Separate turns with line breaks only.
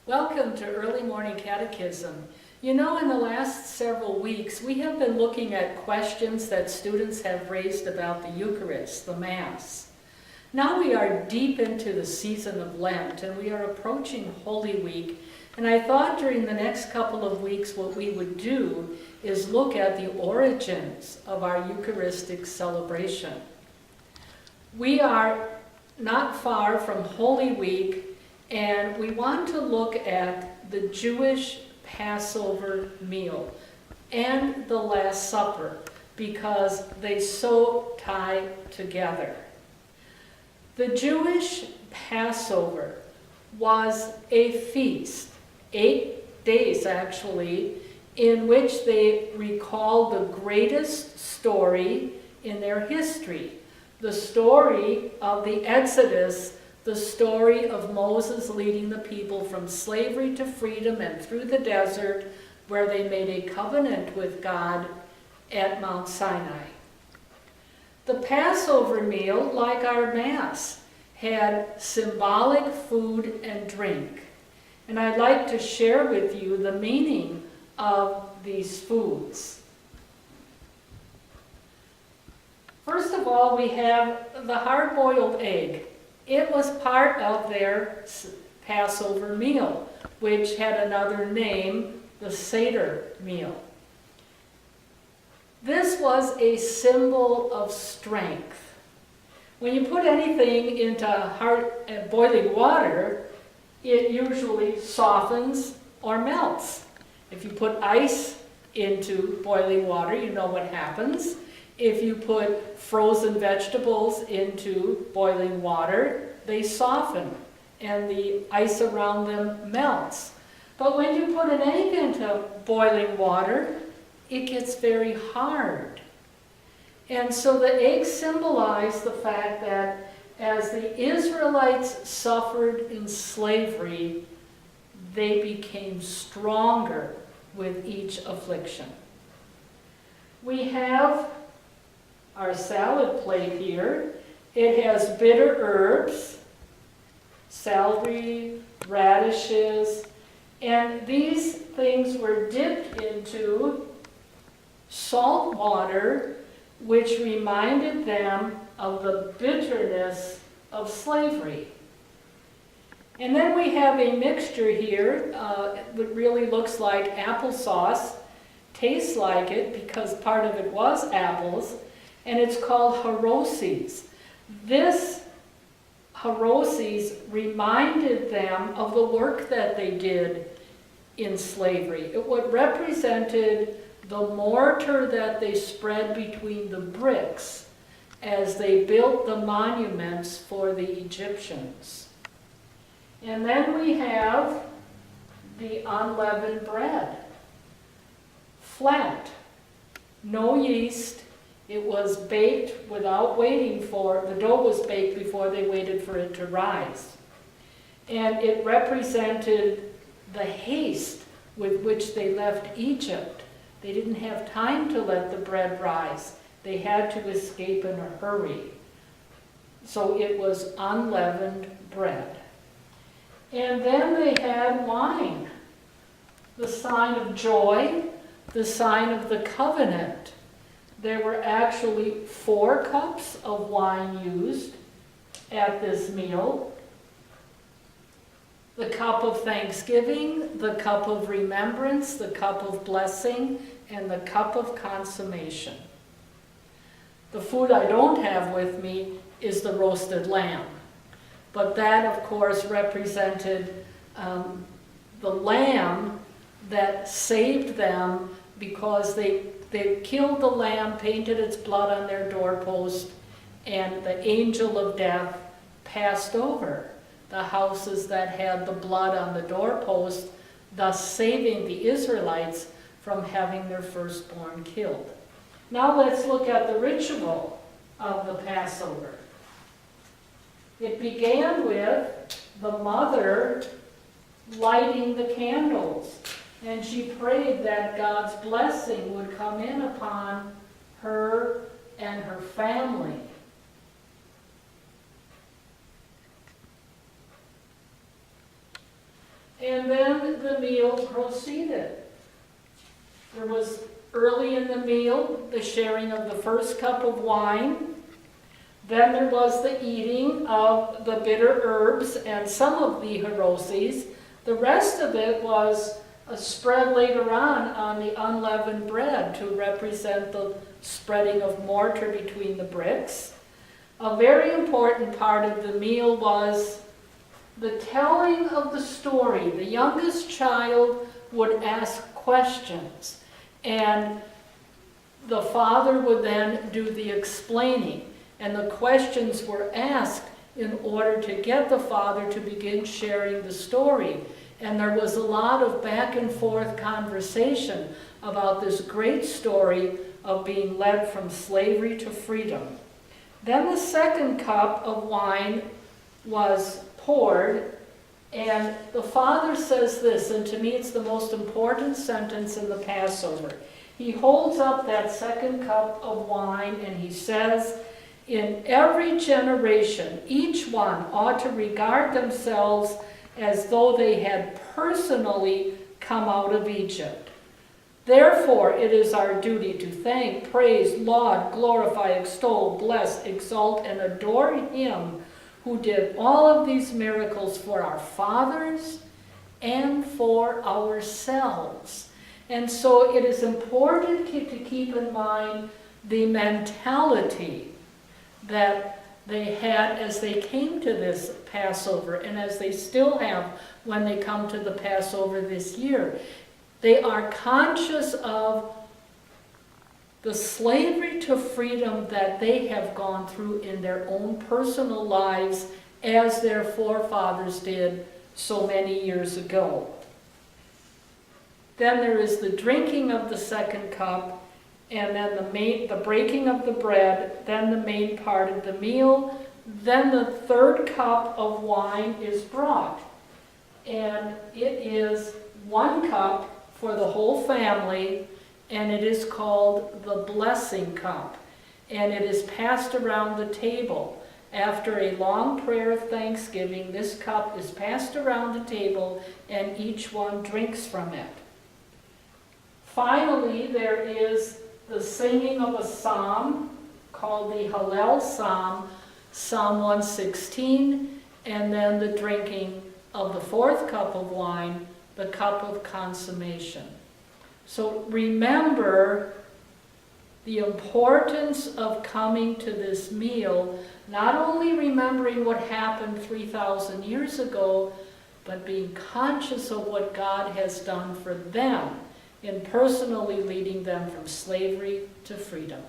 Welcome to Early Morning Catechism. You know, in the last several weeks, we have been looking at questions that students have raised about the Eucharist, the Mass. Now we are deep into the season of Lent, and we are approaching Holy Week, and I thought during the next couple of weeks what we would do is look at the origins of our Eucharistic celebration. We are not far from Holy Week, and we want to look at the Jewish Passover meal and the Last Supper because they so tie together. The Jewish Passover was a feast, 8 days actually, in which they recall the greatest story in their history, the story of the Exodus, the story of Moses leading the people from slavery to freedom and through the desert, where they made a covenant with God at Mount Sinai. The Passover meal, like our Mass, had symbolic food and drink. And I'd like to share with you the meaning of these foods. First of all, we have the hard-boiled egg. It was part of their Passover meal, which had another name, the Seder meal. This was a symbol of strength. When you put anything into boiling water, it usually softens or melts. If you put ice into boiling water, you know what happens. If you put frozen vegetables into boiling water, they soften and the ice around them melts. But when you put an egg into boiling water, it gets very hard. And so the egg symbolized the fact that as the Israelites suffered in slavery, they became stronger with each affliction. We have our salad plate here. It has bitter herbs, celery, radishes, and these things were dipped into salt water, which reminded them of the bitterness of slavery. And then we have a mixture here. It really looks like applesauce, tastes like it because part of it was apples, and it's called harosis. This harosis reminded them of the work that they did in slavery. It represented the mortar that they spread between the bricks as they built the monuments for the Egyptians. And then we have the unleavened bread. Flat, no yeast. It was baked without waiting for, the dough was baked before they waited for it to rise. And it represented the haste with which they left Egypt. They didn't have time to let the bread rise. They had to escape in a hurry. So it was unleavened bread. And then they had wine, the sign of joy, the sign of the covenant. There were actually 4 cups of wine used at this meal. The cup of thanksgiving, the cup of remembrance, the cup of blessing, and the cup of consummation. The food I don't have with me is the roasted lamb. But that, of course, represented the lamb that saved them because they killed the lamb, painted its blood on their doorpost, and the angel of death passed over the houses that had the blood on the doorpost, thus saving the Israelites from having their firstborn killed. Now let's look at the ritual of the Passover. It began with the mother lighting the candles, and she prayed that God's blessing would come in upon her and her family. And then meal proceeded. There was early in the meal the sharing of the first cup of wine. Then there was the eating of the bitter herbs and some of the harosis. The rest of it was a spread later on the unleavened bread to represent the spreading of mortar between the bricks. A very important part of the meal was the telling of the story. The youngest child would ask questions, and the father would then do the explaining. And the questions were asked in order to get the father to begin sharing the story. And there was a lot of back and forth conversation about this great story of being led from slavery to freedom. Then the second cup of wine was poured, and the father says this, and to me it's the most important sentence in the Passover. He holds up that second cup of wine and he says, "In every generation, each one ought to regard themselves as though they had personally come out of Egypt. Therefore, it is our duty to thank, praise, laud, glorify, extol, bless, exalt, and adore Him who did all of these miracles for our fathers and for ourselves." And so it is important to keep in mind the mentality that they had as they came to this Passover, and as they still have when they come to the Passover this year. They are conscious of the slavery to freedom that they have gone through in their own personal lives, as their forefathers did so many years ago. Then there is the drinking of the second cup, and then the breaking of the bread, then the main part of the meal. Then the third cup of wine is brought, and it is 1 cup for the whole family, and it is called the blessing cup, and it is passed around the table. After a long prayer of thanksgiving, this cup is passed around the table, and each one drinks from it. Finally, there is the singing of a psalm called the Hallel Psalm, Psalm 116, and then the drinking of the 4th cup of wine, the cup of consummation. So remember the importance of coming to this meal, not only remembering what happened 3,000 years ago, but being conscious of what God has done for them in personally leading them from slavery to freedom.